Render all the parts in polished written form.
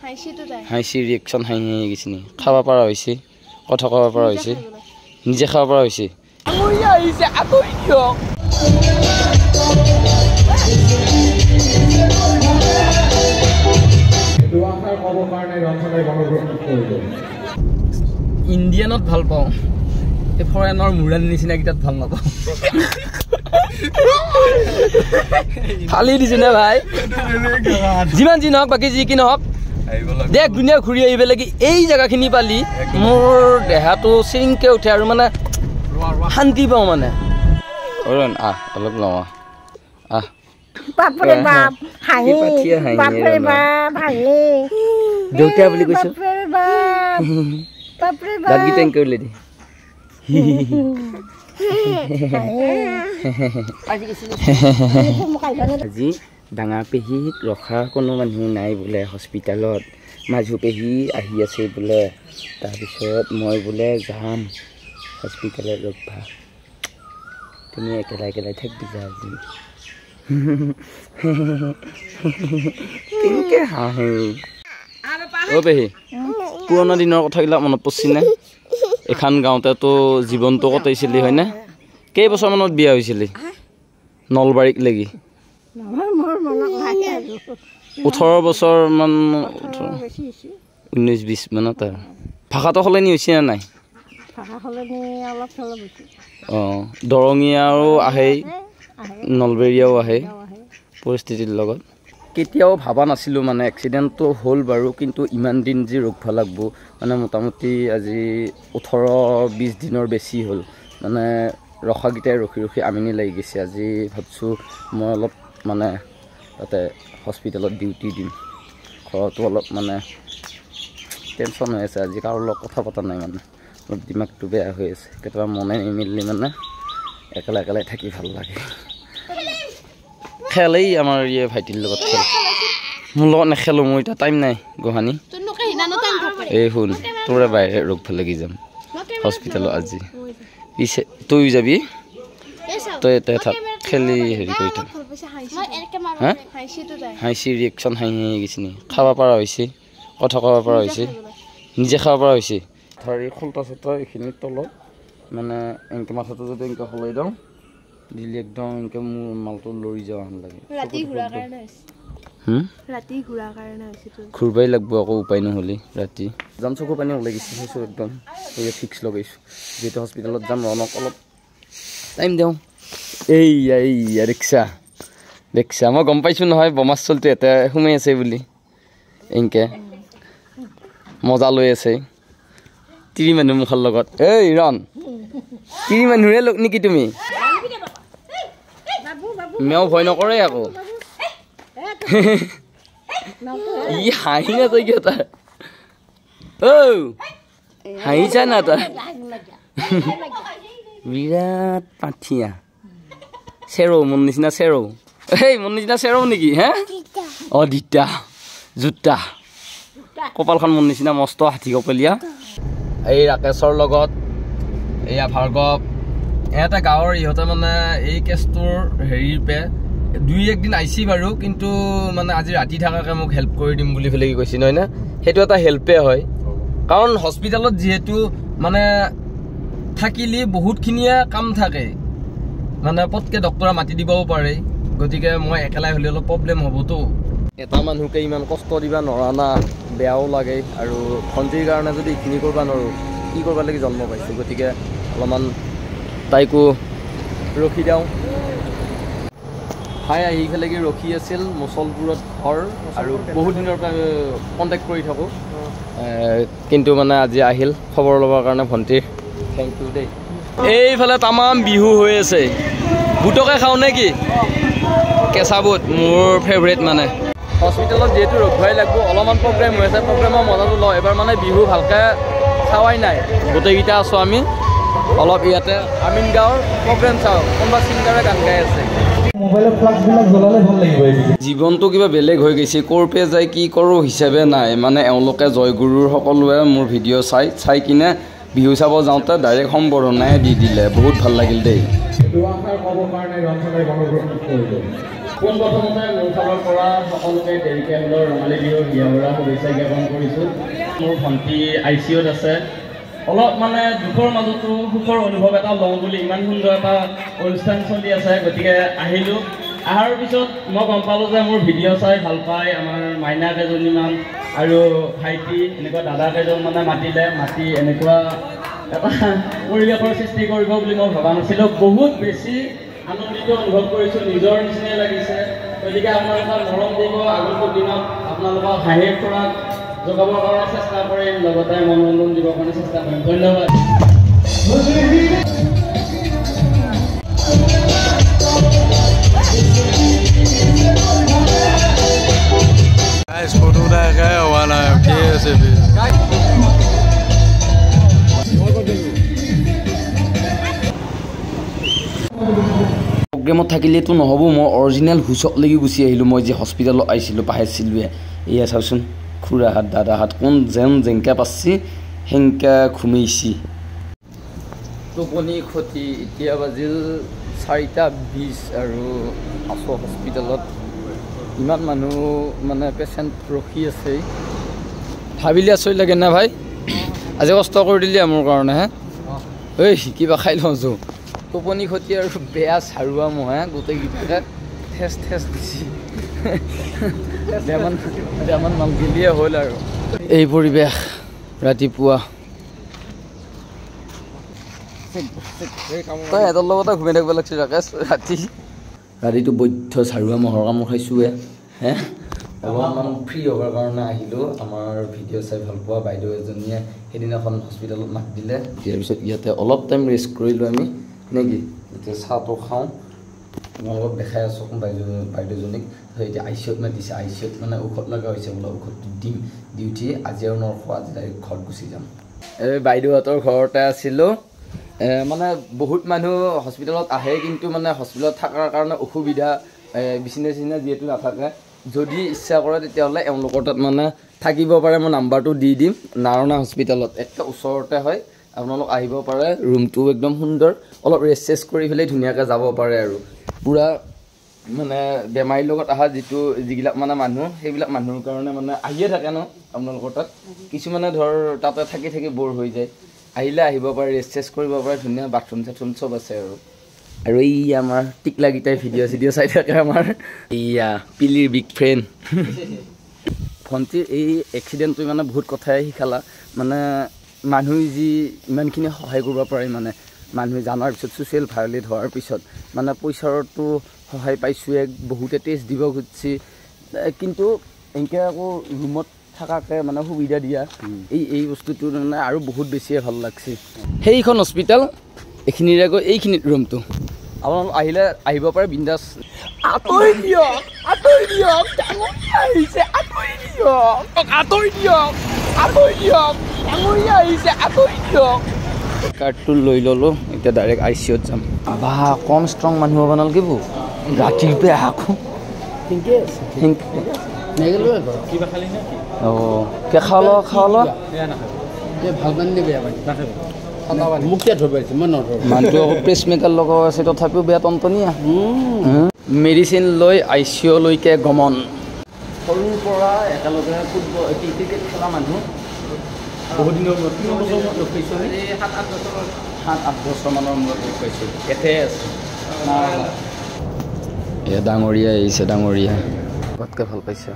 হাঁহিছে ৰিয়েকশ্যন হাঁহি গৈছে নি খাব পৰা হৈছে কথা ক'ব পৰা হৈছে নিজে খাব পৰা হৈছে ইণ্ডিয়ানত ভাল পাওঁ এই ফৰেনৰ মুৰাৰ নিচিনাকেইটাত ভাল নাপাওঁ ফালি দিছে নে ভাই যিমান যি নহওক বাকী যি কি নহওক দেশ দুনিয়া ঘূৰি আহিব লাগি এই জেগাখিনি পালি মোৰ দেহাটো চিৰিংকে উঠে আৰু মানে শান্তি পাওঁ মানে অৰণ অলপ লওঁ বাপৰে বাপ হাঁহি বাপৰে বাপ হাঁহি দেউতা বুলি কৈছো বাপৰে বাপ দাগি টেংক কৰিলে দি আজি ডাঙৰ পেহীক ৰখা কোনো মানুহ নাই বোলে হস্পিটেলত মাজু পেহী আহি আছে বোলে তাৰপিছত মই বোলে যাম হস্পিটেলত ৰখা তুমি একেলাই থাকিবি যা আজি কেনেকৈ হাঁহে অ' পেহী পুৰণা দিনৰ কথাবিলাক মনত পৰিছিনে এখন গাঁৱতেতো জীৱনটো কটাইছিলি হয়নে কেইবছৰমানত বিয়া হৈছিলি নলবাৰীক লাগি 18 বছৰমান 19-20 মানত আৰু ভাষাটো সলনি হৈছে নে নাই অঁ দৰঙীয়াও আহে নলবেৰীয়াও আহে পৰিস্থিতিৰ লগত কেতিয়াও ভাবা নাছিলোঁ মানে এক্সিডেণ্টটো হ'ল বাৰু কিন্তু ইমান দিন যি ৰখিব লাগিব মানে মোটামুটি আজি 18-20 দিনৰ বেছি হ'ল মানে ৰখাকেইটাই ৰখি আমনি লাগি গৈছে আজি ভাবছোঁ মই অলপ মানে তাতে হস্পিটেলত ডিউটি দিম ঘৰতো অলপ মানে টেনশ্যন হৈ আছে আজি কাৰো লগত কথা পতা নাই মানে অলপ দিমাগটো বেয়া হৈ আছে কেতিয়াবা মনে নিমিলিলে মানে একেলাই থাকি ভাল লাগে খেলেই আমাৰ ইয়ে ভাইটিৰ লগত খেল মোৰ লগত নেখেলোঁ মোৰ এতিয়া টাইম নাই গোহানি এই শুন তোৰে বাহিৰে ৰোগ ভাল লাগি যাম হস্পিটেলত আজি পিছে তইও যাবি তই এটা থাক খেলি হেৰি কৰি থাক হা হাঁহিছে ৰিয়েকশ্যন হাঁহি গৈছে নি খাব পৰা হৈছে কথা ক'ব পৰা হৈছে নিজে খাব পৰা হৈছে ধৰ এই খোল্টা চোল্টা এইখিনিৰ তলত মানে এনেকৈ মাথাটো যদি এনেকৈ সলাই দিওঁ দিলে একদম এনেকৈ মোৰ মালটো লৰি যোৱা হেন লাগে ঘূৰবাই লাগব আকৌ উপায় নহ'লে ৰাতি যাম চকু পানী ওলাই গৈছে কৈছোঁ একদম ফিক্স লগাইছোঁ যিহেতু হস্পিটেলত যাম ৰণক অলপ টাইম দিওঁ এইয়া ৰিক্সা মই গম পাইছোঁ নহয় বমাৰ চলটো এটা সোমাই আছে বুলি এনেকৈ মজা লৈ আছে তিৰি মানুহ মুখৰ লগত এই ৰণ তিৰি মানুহৰে লগ নেকি তুমি মেও ভয় নকৰে আকৌ ই হাঁহি না তই কিয় তাৰ হাঁহিছা না তই বিৰাট পাঠিয়া চেৰৌ মোৰ নিচিনা চেৰৌ মোৰ নিচিনা চেৰৌ নেকি হে অঁ দিতা জোতা কপালখন মোৰ নিচিনা মস্ত হাতী কপলীয়া এই ৰাকেশৰ লগত এয়া ভাৰ্গৱ এটা গাঁৱৰ ইহঁতে মানে এই কেছটোৰ হেৰিৰ পে 2-1 দিন আহিছি বাৰু কিন্তু মানে আজি ৰাতি থাকাকৈ মোক হেল্প কৰি দিম বুলি ফেলে কৈছে নহয় না সেইটো এটা হেল্পে হয় কাৰণ হস্পিটেলত যিহেতু মানে থাকিলে বহুতখিনিয়ে কাম থাকে মানে পটকৈ ডক্টৰে মাতি দিবও পাৰে গতিকে মই একেলাই হ'লে অলপ প্ৰব্লেম হ'বতো এটা মানুহকে ইমান কষ্ট দিবা নোৱাৰা না বেয়াও লাগে আৰু ভণ্টিৰ কাৰণে যদি এইখিনি কৰিব নোৱাৰোঁ কি কৰিব লাগে জন্ম পাইছোঁ গতিকে অলপমান তাইকো ৰখি দিওঁ ভাই আহি ফেলেগি ৰখি আছিল মুছলপুৰত ঘৰ আৰু বহুত দিনৰ পৰা কণ্টেক্ট কৰি থাকোঁ কিন্তু মানে আজি আহিল খবৰ ল'বৰ কাৰণে ভণ্টিৰ থেংক ইউ দেই এইফালে তামাম বিহু হৈ আছে বুটকে খাওঁ নে কি কেঁচা বুট মোৰ ফেভৰেট মানে হস্পিটেলত যিহেতু ৰখুৱাই লাগিব অলপমান প্ৰগ্ৰেম হৈ আছে প্ৰগ্ৰেমৰ মজাটো লওঁ এবাৰ মানে বিহু ভালকৈ চাৱাই নাই গোটেইকেইটা আছোঁ আমি অলপ ইয়াতে আমিন গাঁৱৰ প্ৰগ্ৰেম চাওঁ কোনোবা ছিংগাৰে গান গাই আছে জীৱনটো কিবা বেলেগ হৈ গৈছে ক'ৰ পে যায় কি কৰোঁ হিচাপে নাই মানে এওঁলোকে জয়গুৰুৰ সকলোৱে মোৰ ভিডিঅ' চাই কিনে বিহু চাব যাওঁতে ডাইৰেক্ট সম্বৰ্ধনাই দি দিলে বহুত ভাল লাগিল দেই পোনপ্ৰথমতে মোৰ ফালৰ পৰা সকলোকে দেৰিকৈ হ'লেও ৰঙালী বিহুৰ হিয়াভৰা শুভেচ্ছা জ্ঞাপন কৰিছোঁ। মোৰ ভণ্টি ICUত আছে। অলপ মানে দুখৰ মাজতো সুখৰ অনুভৱ এটা লওঁ বুলি ইমান সুন্দৰ এটা অনুষ্ঠান চলি আছে, গতিকে আহিলোঁ। অহাৰ পিছত মই গম পালোঁ যে মোৰ ভিডিঅ' চাই ভাল পায় আমাৰ মাইনা কেইজনীমান আৰু ভাইটি এনেকুৱা দাদা কেইজন মানে মাতি এনেকুৱা এটা পৰিৱেশৰ সৃষ্টি কৰিব বুলি মই ভবা নাছিলোঁ। বহুত বেছি আনন্দিত অনুভৱ কৰিছোঁ, নিজৰ নিচিনাই লাগিছে। গতিকে আপোনালোকৰ মৰম দিব, আগন্তুক দিনত আপোনালোকক হাঁহিৰ খোৰাক যোগাবৰ কাৰণে চেষ্টা কৰিম, লগতে মনোৰঞ্জন দিবৰ কাৰণে চেষ্টা কৰিম। ধন্যবাদ। প্ৰগ্ৰেমত থাকিলেতো নহ'ব, মই অৰিজিনেল হুচক লাগি গুচি আহিলোঁ। মই যে হস্পিটেলত আহিছিলোঁ পাহাৰিছিলোঁৱে, এয়া চাওচোন খুৰাহাত দাদাহাত কোন যেংকা পাচ্ছি সেংকা ঘুমাইছি। টোপনি ক্ষতি। এতিয়া বাজিল 4:20 আৰু আছোঁ হস্পিটেলত। ইমান মানুহ মানে পেচেণ্ট ৰখি আছে। ভাবিলে আচৰিত লাগে না ভাই, আজি কষ্ট কৰি দিলি মোৰ কাৰণে। হে কিবা খাই লওঁ যো। টোপনি ক্ষতি আৰু বেয়া চাৰুৱা মহে গোটেইকেইটাকে ঠেচ দিছে। বেমান মান গেলিয়ে হ'ল আৰু এই পৰিৱেশ ৰাতিপুৱা। তই সিহঁতৰ লগতে ঘূমাই থাকিব লাগিছিল ৰাতিটো বৈধ্য চাৰুৱা মহৰ কামোৰ খাইছোঁৱে। অলপমান ফ্ৰী হ'বৰ কাৰণে আহিলোঁ। আমাৰ ভিডিঅ' চাই ভাল পোৱা বাইদেউ এজনীয়ে সেইদিনাখন হস্পিটেলত মাতি দিলে। দিয়াৰ পিছত ইয়াতে অলপ টাইম ৰেষ্ট কৰিলোঁ আমি নেকি। এতিয়া চাহটো খাওঁ, তোমালোকক দেখাই আছোঁ বাইদেউজনীক। এতিয়া ICUত মাতিছে। ICUত মানে ঔষধ লগা হৈছে বোলে, ঔষধটো দিম। দি উঠি আজি আৰু নৰখোৱা, আজি ডাইৰেক্ট ঘৰত গুচি যাম। বাইদেউহঁতৰ ঘৰতে আছিলোঁ। মানে বহুত মানুহ হস্পিটেলত আহে, কিন্তু মানে হস্পিটেলত থকাৰ কাৰণে অসুবিধা, বিচনা চিচনা যিহেতু নাথাকে। যদি ইচ্ছা কৰে তেতিয়াহ'লে এওঁলোকৰ তাত মানে থাকিব পাৰে। মই নাম্বাৰটো দি দিম। নাৰণা হস্পিটেলত একে ওচৰতে হয়, আপোনালোক আহিব পাৰে। ৰুমটো একদম সুন্দৰ, অলপ ৰেষ্ট কৰি পেলাই ধুনীয়াকৈ যাব পাৰে আৰু। পূৰা মানে বেমাৰীৰ লগত অহা যিবিলাক মানে মানুহ, সেইবিলাক মানুহৰ কাৰণে মানে আহিয়ে থাকে ন আপোনালোকৰ তাত। কিছুমানে ধৰ তাতে থাকি ব'ৰ হৈ যায়, আহিলে আহিব পাৰে, ৰেষ্ট কৰিব পাৰে, ধুনীয়া বাথৰুম চাথৰুম চব আছে আৰু এই আমাৰ টিকলাকেইটাই ভিডিঅ' চাই থাকে। আমাৰ এইয়া পিলিৰ বিগ ফ্ৰেণ্ড ভণ্টিৰ এই এক্সিডেণ্টটো মানে বহুত কথাই শিকালা। মানে মানুহে যি ইমানখিনি সহায় কৰিব পাৰে, মানে মানুহে জনাৰ পিছত ছ'চিয়েল ভাইলেট হোৱাৰ পিছত মানে পইচাৰতো সহায় পাইছোঁৱে। বহুতে টেষ্ট দিব খুজিছে, কিন্তু এনেকৈ আকৌ ৰুমত থকাকৈ মানে সুবিধা দিয়া এই বস্তুটো মানে আৰু বহুত বেছিয়ে ভাল লাগছে। সেইখন হস্পিটেল এইখিনিৰে গৈ এইখিনিত ৰুমটো আপোনালোক আহিলে আহিব পাৰে বিন্দাছ। আঁতৰি দিয়ক কাৰ্ডটো লৈ ল'লোঁ। এতিয়া ডাইৰেক্ট ICUত যাম। বা কম ষ্ট্ৰং মানুহ হ'ব নালাগিব ৰাতিপুৱাই আকৌ। মানুহটো আকৌ প্ৰেছ মেকাৰ লগাও আছে, তথাপিও বেয়া টনটনীয়া। মেডিচিন লৈ ICUলৈকে গমন। সৰুৰ পৰা একেলগে ফুটবল ক্ৰিকেট খেলা মানুহ বহুত দিনৰ মূৰত, 3 বছৰ মূৰত লগ পাইছোঁ। 7-8 বছৰমানৰ মূৰত লগ পাইছোঁ। এতে আছে এয়া ডাঙৰীয়া আহিছে, ডাঙৰীয়া বহুতকৈ ভাল পাইছে।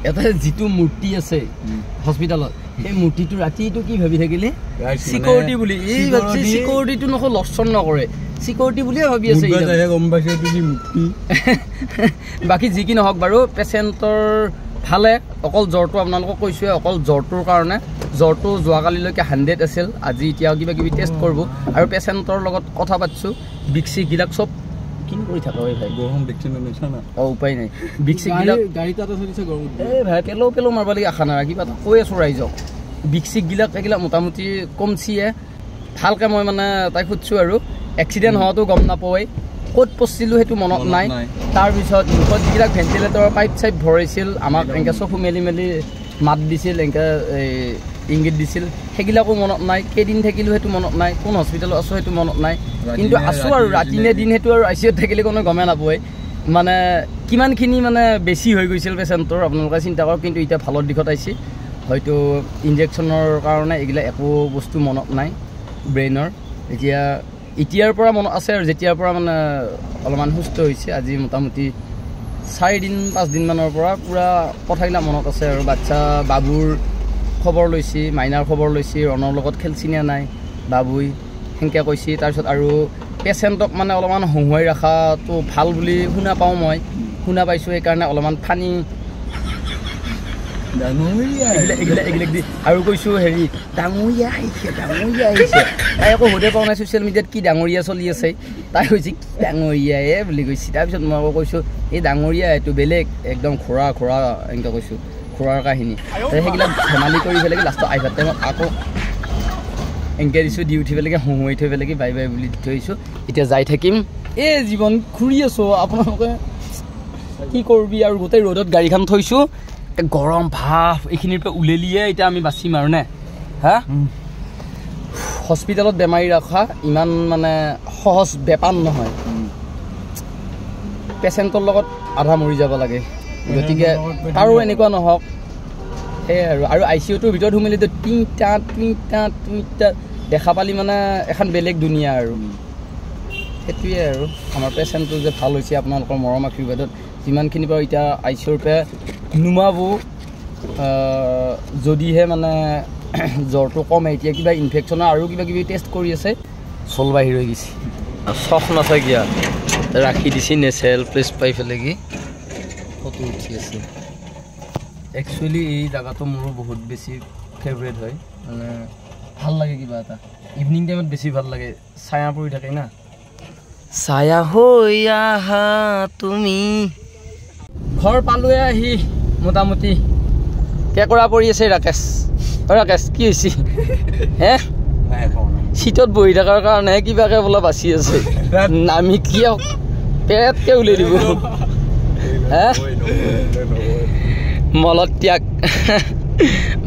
এটা যিটো মূৰ্তি আছে হস্পিটেলত, সেই মূৰ্তিটো ৰাতিটো কি ভাবি থাকিলে চিকিউৰিটি বুলি। এই চিকিউৰিটিটো নকওঁ লক্ষণ নকৰে, চিকিউৰিটি বুলিয়ে ভাবি আছে। বাকী যি কি নহওক বাৰু, পেচেণ্টৰ ভালে। অকল জ্বৰটো আপোনালোকক কৈছোঁৱে, অকল জ্বৰটোৰ কাৰণে। জ্বৰটো যোৱাকালিলৈকে 100 আছিল, আজি এতিয়া কিবা কিবি টেষ্ট কৰিব। আৰু পেচেণ্টৰ লগত কথা পাতিছোঁ, বিক্সিকবিলাক চব কিনি কৰি থাকা ভাই। উপায় নাই, বিক্সিকবিলাক ভাই পেলো মাৰিব লাগে আশা নাই। কিবা এটা কৈ আছোঁ ৰাইজক, বিক্সিকবিলাক এইবিলাক মোটামুটি কমচিয়ে ভালকৈ। মই মানে তাইক সুধিছোঁ আৰু এক্সিডেণ্ট হোৱাটো গম নাপাওঁৱেই, ক'ত পচিছিলোঁ সেইটো মনত নাই। তাৰপিছত মুখত যিবিলাক ভেণ্টিলেটৰৰ পাইপ চাইপ ভৰাইছিল, আমাক এনেকৈ চকু মেলি মাত দিছিল, এনেকৈ ইংগিত দিছিল, সেইবিলাকো মনত নাই। কেইদিন থাকিলোঁ সেইটো মনত নাই, কোন হস্পিটেলত আছোঁ সেইটো মনত নাই। কিন্তু আছোঁ আৰু ৰাতি নে দিন সেইটো আৰু ICUত থাকিলে কোনো গমেই নাপায়। মানে কিমানখিনি মানে বেছি হৈ গৈছিল পেচেণ্টৰ আপোনালোকে চিন্তা কৰক কিন্তু এতিয়া ভালৰ দিশত আহিছে হয়তো ইনজেকশ্যনৰ কাৰণে এইগিলা একো বস্তু মনত নাই ব্ৰেইনৰ এতিয়াৰ পৰা মনত আছে আৰু যেতিয়াৰ পৰা মানে অলপমান সুস্থ হৈছে আজি মোটামুটি 4 দিন 5 দিনমানৰ পৰা পূৰা কথাবিলাক মনত আছে আৰু বাচ্চা বাবুৰ খবৰ লৈছে মাইনাৰ খবৰ লৈছে ৰণৰ লগত খেলছি নে নাই বাবুই সেনেকৈ কৈছে তাৰপিছত আৰু পেচেণ্টক মানে অলপমান হঁহুৱাই ৰখাটো ভাল বুলি শুনা পাওঁ মই শুনা পাইছোঁ সেইকাৰণে অলপমান ফানি এইবিলাক দি আৰু কৈছোঁ হেৰি ডাঙৰীয়া আহিছে তাই আকৌ সুধে পোৱা নাই ছ'চিয়েল মিডিয়াত কি ডাঙৰীয়া চলি আছে তাই কৈছে কি ডাঙৰীয়ায়ে বুলি কৈছে তাৰপিছত মই আকৌ কৈছোঁ এই ডাঙৰীয়া এইটো বেলেগ একদম খুৰা এনেকৈ কৈছোঁ খুৰাৰ কাহিনী সেইবিলাক ধেমালি কৰি পেলাই লাষ্টত আহিবৰ টাইমত আকৌ এনেকৈ দিছোঁ দি উঠি পেলাই হঁহুৱাই থৈ পেলাই বাই বাই বুলি দি থৈ আহিছোঁ এতিয়া যাই থাকিম এই জীৱন ঘূৰি আছোঁ আপোনালোকে কি কৰবি আৰু গোটেই ৰ'দত গাড়ীখন থৈছোঁ গৰম ভাৱ এইখিনিৰ পৰা উলিয়ালিয়ে এতিয়া আমি বাচিম আৰু নে হা হস্পিটেলত বেমাৰী ৰখা ইমান মানে সহজ বেপাৰ নহয় পেচেণ্টৰ লগত আধা মৰি যাব লাগে গতিকে কাৰো এনেকুৱা নহওক সেয়াই আৰু ICUটোৰ ভিতৰত সোমালেতো তিনিটা দেখা পালি মানে এখন বেলেগ দুনিয়া আৰু সেইটোৱে আৰু আমাৰ পেচেণ্টটো যে ভাল হৈছে আপোনালোকৰ মৰম আশীৰ্বাদত যিমানখিনি বাৰু এতিয়া ICUৰ পৰা নুমাব যদিহে মানে জ্বৰটো কমে এতিয়া কিবা ইনফেকশ্যনৰ আৰু কিবা টেষ্ট কৰি আছে চল বাহিৰ হৈ গৈছে চখ নাথাকিয়া ৰাখি দিছে নেচেল প্লেচ পাই পেলাই কি ফটো উঠি আছে একচুৱেলি এই জেগাটো মোৰো বহুত বেছি ফেভৰেট হয় মানে ভাল লাগে কিবা এটা ইভিনিং টাইমত বেছি ভাল লাগে ছায়া পৰি থাকে না ছায়া হৈ আহা তুমি ঘৰ পালোৱে আহি মোটামুটি কেকৰা পৰি আছে ৰাকেশ কি হৈছে হে চিটত বহি থকাৰ কাৰণে কিবাকে বোলা বাচি আছে নামি কিয় পেটকে উলিয়াই দিব হে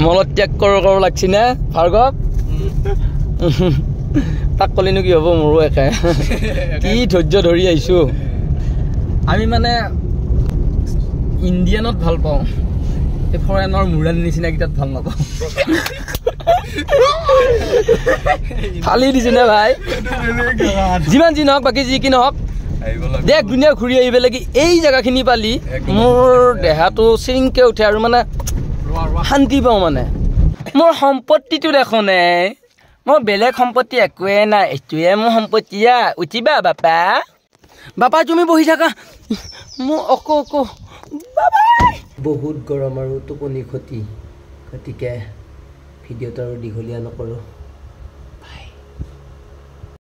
মলত্যাগ কৰোঁ লাগছি না ভাৰ্গৱ তাক ক'লেনো কি হ'ব মোৰো একে কি ধৈৰ্য ধৰি আহিছোঁ আমি মানে ইণ্ডিয়ানত ভাল পাওঁ এই ফৰেনৰ মুৰাৰ নিচিনাকেইটাত ভাল নাপাওঁ ফালি দিছে নে ভাই যিমান যি নহওক বাকী যি কি নহওক দেশ দুনিয়া ঘূৰি আহিব লাগি এই জেগাখিনি পালি মোৰ দেহাটো চিৰিংকে উঠে আৰু মানে শান্তি পাওঁ মানে মোৰ সম্পত্তিটো দেখোনে মোৰ বেলেগ সম্পত্তি একোৱে নাই এইটোৱে মোৰ সম্পত্তি উঠিবা বাপা তুমি বহি থাকা মোৰ অকো বহুত গৰম আৰু টোপনি ক্ষতি গতিকে ভিডিঅ'টো আৰু দীঘলীয়া নকৰোঁ